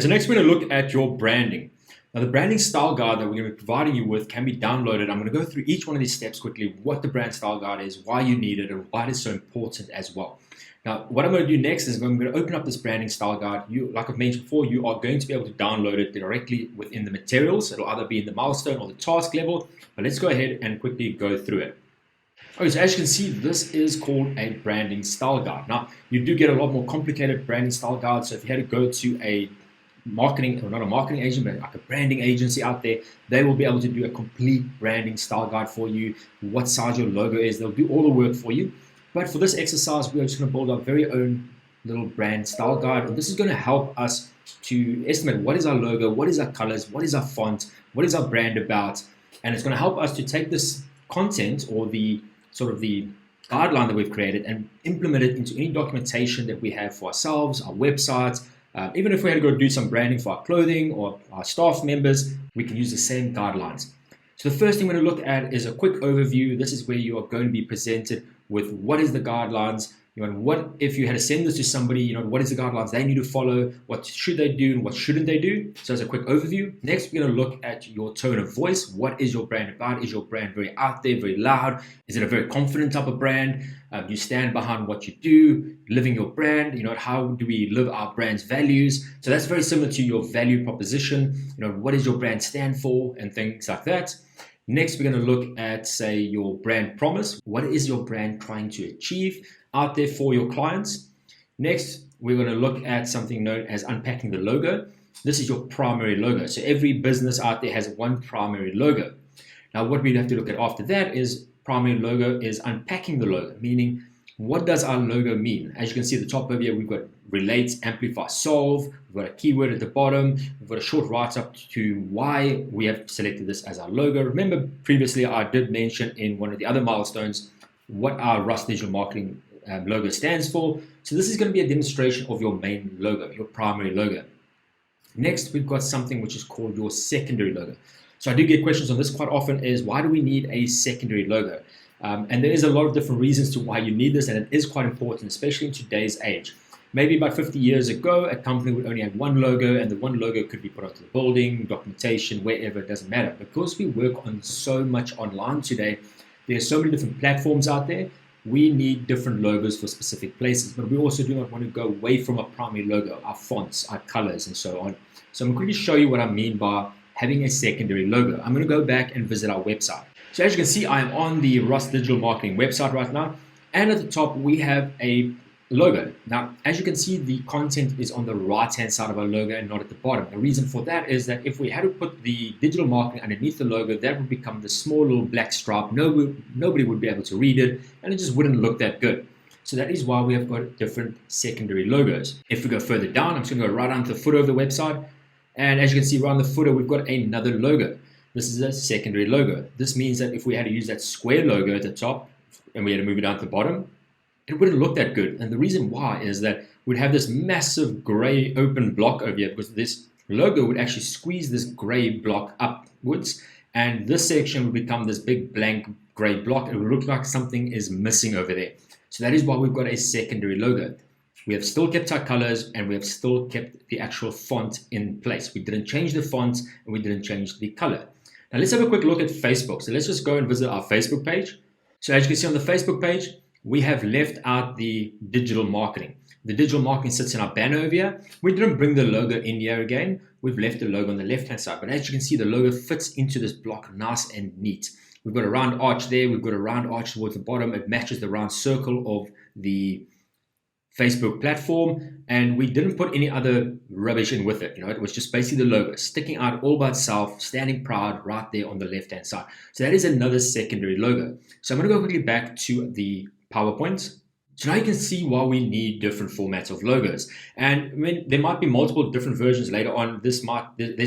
Okay, so next we're going to look at your branding. Now, the branding style guide that we're going to be providing you with can be downloaded. I'm going to go through each one of these steps quickly, what the brand style guide is, why you need it, and why it is so important as well. Now, what I'm going to do next is I'm going to open up this branding style guide. Like I've mentioned before, you are going to be able to download it directly within the materials. It'll either be in the milestone or the task level, but let's go ahead and quickly go through it. Okay, so as you can see, this is called a branding style guide. Now, you do get a lot more complicated branding style guides. So if you had to go to a marketing, or not a marketing agent, but like a branding agency out there, they will be able to do a complete branding style guide for you, what size your logo is. They'll do all the work for you. But for this exercise, we're just going to build our very own little brand style guide. And this is going to help us to estimate what is our logo, what is our colors, what is our font, what is our brand about. And it's going to help us to take this content or the sort of the guideline that we've created and implement it into any documentation that we have for ourselves, our websites. Even if we had to go do some branding for our clothing or our staff members, we can use the same guidelines. So the first thing we're going to look at is a quick overview. This is where you are going to be presented with what is the guidelines, what if you had to send this to somebody, what is the guidelines they need to follow, what should they do and what shouldn't they do. So as a quick overview. Next, we're going to look at your tone of voice. What is your brand about? Is your brand very out there, very loud? Is it a very confident type of brand? You stand behind what you do, living your brand. How do we live our brand's values? So that's very similar to your value proposition. What does your brand stand for and things like that. Next, we're going to look at, say, your brand promise. What is your brand trying to achieve out there for your clients? Next, we're going to look at something known as unpacking the logo. This is your primary logo. So every business out there has one primary logo. Now, what we'd have to look at after that is primary logo is unpacking the logo, meaning what does our logo mean? As you can see at the top over here, we've got relate, amplify, solve. We've got a keyword at the bottom. We've got a short write-up to why we have selected this as our logo. Remember, previously I did mention in one of the other milestones what our Rust Digital Marketing logo stands for. So this is going to be a demonstration of your main logo, your primary logo. Next, we've got something which is called your secondary logo. So I do get questions on this quite often is, why do we need a secondary logo? And there is a lot of different reasons to why you need this, and it is quite important, especially in today's age. Maybe about 50 years ago, a company would only have one logo, and the one logo could be put onto the building, documentation, wherever, it doesn't matter. Because we work on so much online today, there's so many different platforms out there, we need different logos for specific places, but we also do not want to go away from our primary logo, our fonts, our colors, and so on. So I'm going to show you what I mean by having a secondary logo. I'm going to go back and visit our website. So as you can see, I am on the Rust Digital Marketing website right now, and at the top we have a logo. Now, as you can see, the content is on the right-hand side of our logo and not at the bottom. The reason for that is that if we had to put the digital marketing underneath the logo, that would become the small little black stripe. Nobody would be able to read it, and it just wouldn't look that good. So that is why we have got different secondary logos. If we go further down, I'm just going to go right onto the footer of the website, and as you can see, right on the footer, we've got another logo. This is a secondary logo. This means that if we had to use that square logo at the top and we had to move it down to the bottom, it wouldn't look that good. And the reason why is that we'd have this massive gray open block over here, because this logo would actually squeeze this gray block upwards, and this section would become this big blank gray block. It would look like something is missing over there. So that is why we've got a secondary logo. We have still kept our colors, and we have still kept the actual font in place. We didn't change the font, and we didn't change the color. Now let's have a quick look at Facebook. So let's just go and visit our Facebook page. So as you can see on the Facebook page, we have left out the digital marketing. The digital marketing sits in our banner over here. We didn't bring the logo in here again. We've left the logo on the left-hand side. But as you can see, the logo fits into this block nice and neat. We've got a round arch there. We've got a round arch towards the bottom. It matches the round circle of the Facebook platform, and we didn't put any other rubbish in with it. It was just basically the logo sticking out all by itself, standing proud right there on the left-hand side. So that is another secondary logo. So I'm going to go quickly back to the PowerPoint. So now you can see why we need different formats of logos. And I mean, there might be multiple different versions later on. There's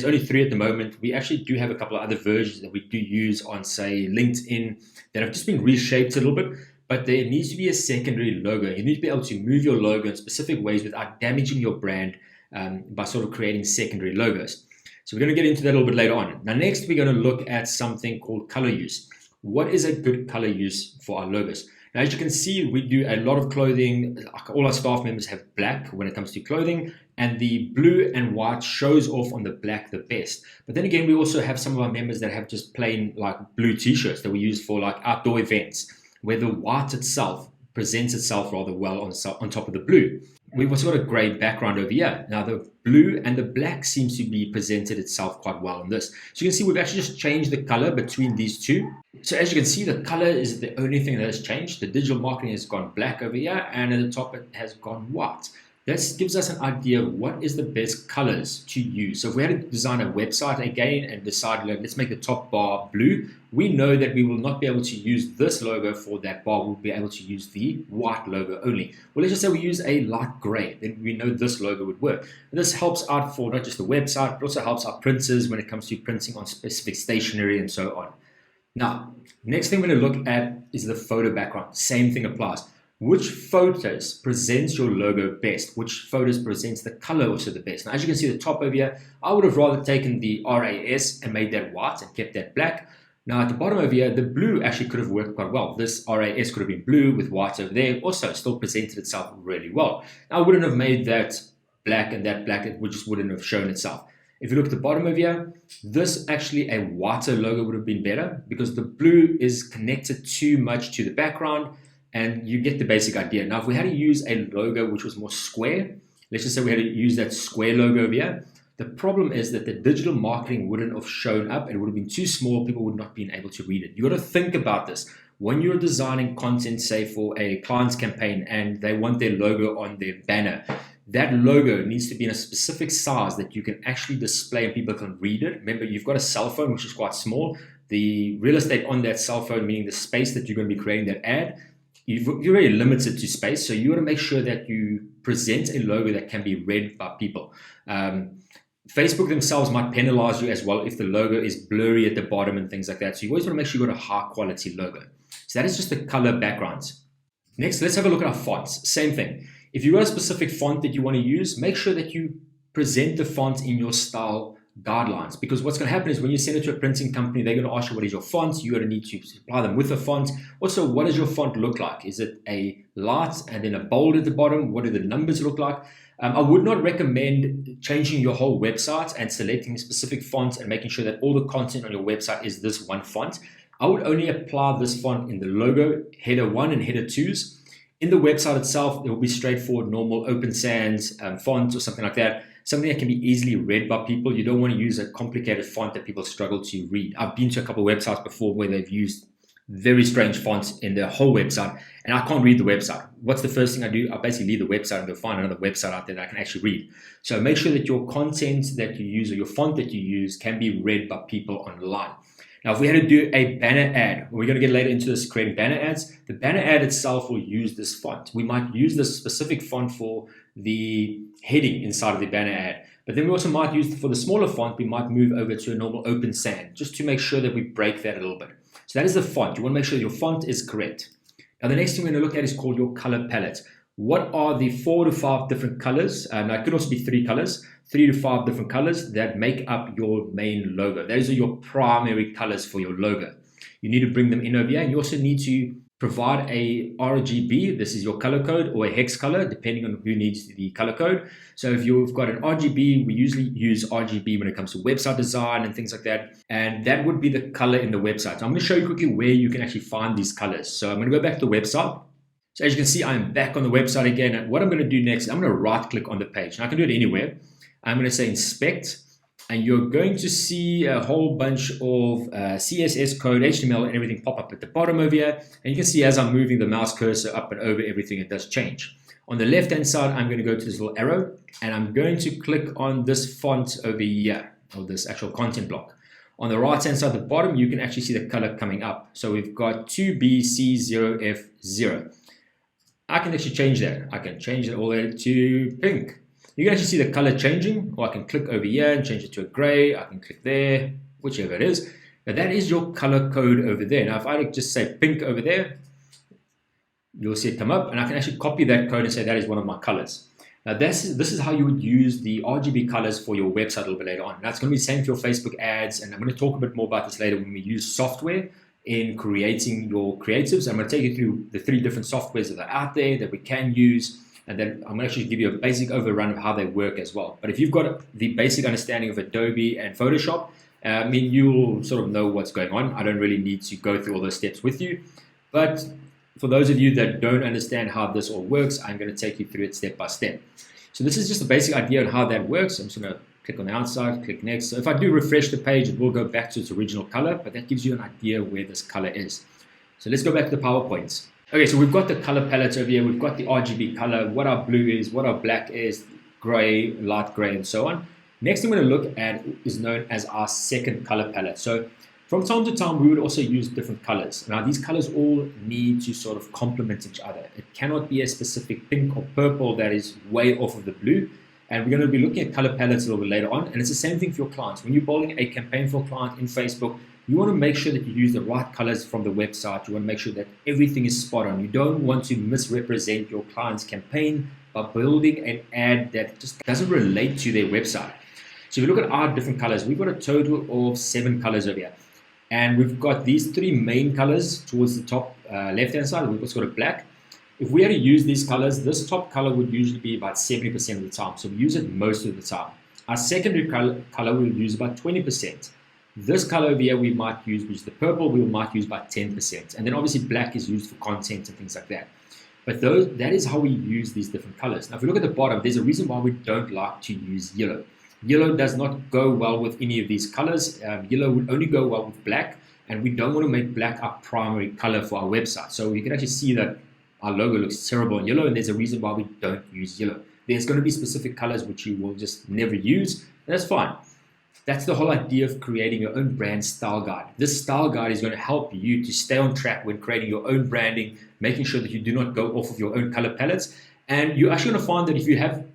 only 3 at the moment. We actually do have a couple of other versions that we do use on, say, LinkedIn that have just been reshaped a little bit. But there needs to be a secondary logo. You need to be able to move your logo in specific ways without damaging your brand by sort of creating secondary logos. So we're going to get into that a little bit later on. Now, next, we're going to look at something called color use. What is a good color use for our logos? Now, as you can see, we do a lot of clothing. All our staff members have black when it comes to clothing, and the blue and white shows off on the black the best. But then again, we also have some of our members that have just plain like blue t-shirts that we use for like outdoor events, where the white itself presents itself rather well on top of the blue. We've also got a grey background over here. Now the blue and the black seems to be presented itself quite well on this. So you can see we've actually just changed the color between these two. So as you can see, the color is the only thing that has changed. The digital marketing has gone black over here, and at the top it has gone white. This gives us an idea of what is the best colors to use. So if we had to design a website again and decide, let's make the top bar blue, we know that we will not be able to use this logo for that bar. We'll be able to use the white logo only. Well, let's just say we use a light gray, then we know this logo would work. And this helps out for not just the website, but also helps our printers when it comes to printing on specific stationery and so on. Now, next thing we're going to look at is the photo background. Same thing applies. Which photos presents your logo best? Which photos presents the color also the best? Now, as you can see at the top over here, I would have rather taken the RAS and made that white and kept that black. Now at the bottom over here, the blue actually could have worked quite well. This RAS could have been blue with white over there. Also, still presented itself really well. Now, I wouldn't have made that black and that black. It just wouldn't have shown itself. If you look at the bottom over here, this actually a whiter logo would have been better because the blue is connected too much to the background. And you get the basic idea. Now, if we had to use a logo which was more square, let's just say we had to use that square logo over here, the problem is that the digital marketing wouldn't have shown up. It would have been too small. People would not have been able to read it. You got to think about this. When you're designing content, say for a client's campaign, and they want their logo on their banner, that logo needs to be in a specific size that you can actually display and people can read it. Remember, you've got a cell phone, which is quite small. The real estate on that cell phone, meaning the space that you're going to be creating that ad, you're really limited to space, so you want to make sure that you present a logo that can be read by people. Facebook themselves might penalize you as well if the logo is blurry at the bottom and things like that. So you always want to make sure you've got a high quality logo. So that is just the color backgrounds. Next, let's have a look at our fonts. Same thing. If you've got a specific font that you want to use, make sure that you present the font in your style guidelines, because what's going to happen is when you send it to a printing company, they're going to ask you what is your font. You're going to need to supply them with a font. Also, what does your font look like? Is it a light and then a bold at the bottom? What do the numbers look like? I would not recommend changing your whole website and selecting a specific font and making sure that all the content on your website is this one font. I would only apply this font in the logo, header 1 and header 2s. In the website itself, it will be straightforward, normal open sans font or something like that. Something that can be easily read by people. You don't want to use a complicated font that people struggle to read. I've been to a couple of websites before where they've used very strange fonts in their whole website, and I can't read the website. What's the first thing I do? I basically leave the website and go find another website out there that I can actually read. So make sure that your content that you use or your font that you use can be read by people online. Now, if we had to do a banner ad, we're going to get later into this creating banner ads, the banner ad itself will use this font. We might use this specific font for the heading inside of the banner ad, but then we also might use for the smaller font, we might move over to a normal open sans just to make sure that we break that a little bit. So that is the font. You want to make sure your font is correct. Now, the next thing we're going to look at is called your color palette. What are the 4 to 5 different colors? Now, it could also be 3 colors, 3 to 5 different colors that make up your main logo. Those are your primary colors for your logo. You need to bring them in over here, and you also need to provide a RGB. This is your color code, or a hex color, depending on who needs the color code. So if you've got an RGB, we usually use RGB when it comes to website design and things like that. And that would be the color in the website. So I'm going to show you quickly where you can actually find these colors. So I'm going to go back to the website. So as you can see, I'm back on the website again. And what I'm going to do next, I'm going to right click on the page. And I can do it anywhere. I'm going to say inspect. And you're going to see a whole bunch of CSS code, HTML, and everything pop up at the bottom over here. And you can see as I'm moving the mouse cursor up and over everything, it does change. On the left-hand side, I'm going to go to this little arrow, and I'm going to click on this font over here, or this actual content block. On the right-hand side, at the bottom, you can actually see the color coming up. So we've got 2BC0F0. I can actually change that. I can change it all the way to pink. You can actually see the color changing, or I can click over here and change it to a gray. I can click there, whichever it is. Now that is your color code over there. Now if I just say pink over there, you'll see it come up, and I can actually copy that code and say that is one of my colors. Now this is how you would use the RGB colors for your website a little bit later on. Now it's going to be the same for your Facebook ads, and I'm going to talk a bit more about this later when we use software in creating your creatives. I'm going to take you through the 3 different softwares that are out there that we can use, and then I'm going to actually give you a basic overrun of how they work as well. But if you've got the basic understanding of Adobe and Photoshop, I mean, you'll sort of know what's going on. I don't really need to go through all those steps with you. But for those of you that don't understand how this all works, I'm going to take you through it step by step. So this is just a basic idea on how that works. I'm just going to click on the outside, click next. So if I do refresh the page, it will go back to its original color, but that gives you an idea where this color is. So let's go back to the PowerPoints. Okay, so we've got the color palettes over here. We've got the RGB color, what our blue is, what our black is, gray, light gray, and so on. Next thing we're going to look at is known as our second color palette. So from time to time, we would also use different colors. Now, these colors all need to sort of complement each other. It cannot be a specific pink or purple that is way off of the blue. And we're going to be looking at color palettes a little bit later on. And it's the same thing for your clients. When you're building a campaign for a client in Facebook, you want to make sure that you use the right colors from the website. You want to make sure that everything is spot on. You don't want to misrepresent your client's campaign by building an ad that just doesn't relate to their website. So if you look at our different colors, we've got a total of 7 colors over here. And we've got these 3 main colors towards the top left-hand side. We've also got a black. If we had to use these colors, this top color would usually be about 70% of the time. So we use it most of the time. Our secondary color we'll use about 20%. This color over here we might use, which is the purple, we might use about 10%. And then obviously black is used for content and things like that. But that is how we use these different colors. Now if you look at the bottom, there's a reason why we don't like to use yellow. Yellow does not go well with any of these colors. Yellow would only go well with black, and we don't want to make black our primary color for our website. So you can actually see that our logo looks terrible in yellow, and there's a reason why we don't use yellow. There's going to be specific colors which you will just never use, and that's fine. That's the whole idea of creating your own brand style guide. This style guide is going to help you to stay on track when creating your own branding, making sure that you do not go off of your own color palettes. And you're actually going to find that if you have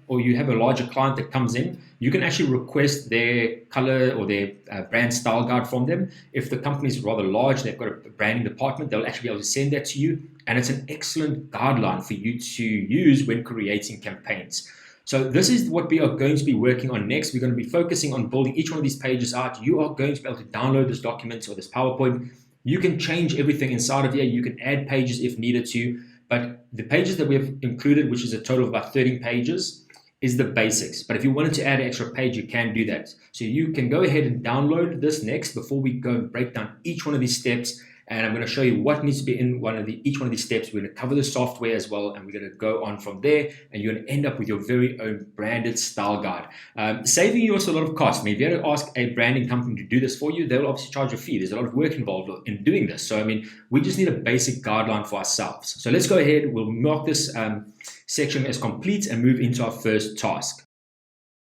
a larger client that comes in, you can actually request their color or their brand style guide from them. If the company is rather large, they've got a branding department, they'll actually be able to send that to you. And it's an excellent guideline for you to use when creating campaigns. So this is what we are going to be working on next. We're going to be focusing on building each one of these pages out. You are going to be able to download this document or this PowerPoint. You can change everything inside of here. You can add pages if needed to. But the pages that we have included, which is a total of about 13 pages, is the basics. But if you wanted to add an extra page, you can do that. So you can go ahead and download this next before we go and break down each one of these steps. And I'm going to show you what needs to be in each one of these steps. We're going to cover the software as well, and we're going to go on from there. And you're going to end up with your very own branded style guide, saving you also a lot of cost. I mean, if you had to ask a branding company to do this for you, they will obviously charge a fee. There's a lot of work involved in doing this. So, I mean, we just need a basic guideline for ourselves. So let's go ahead. We'll mark this section as complete and move into our first task.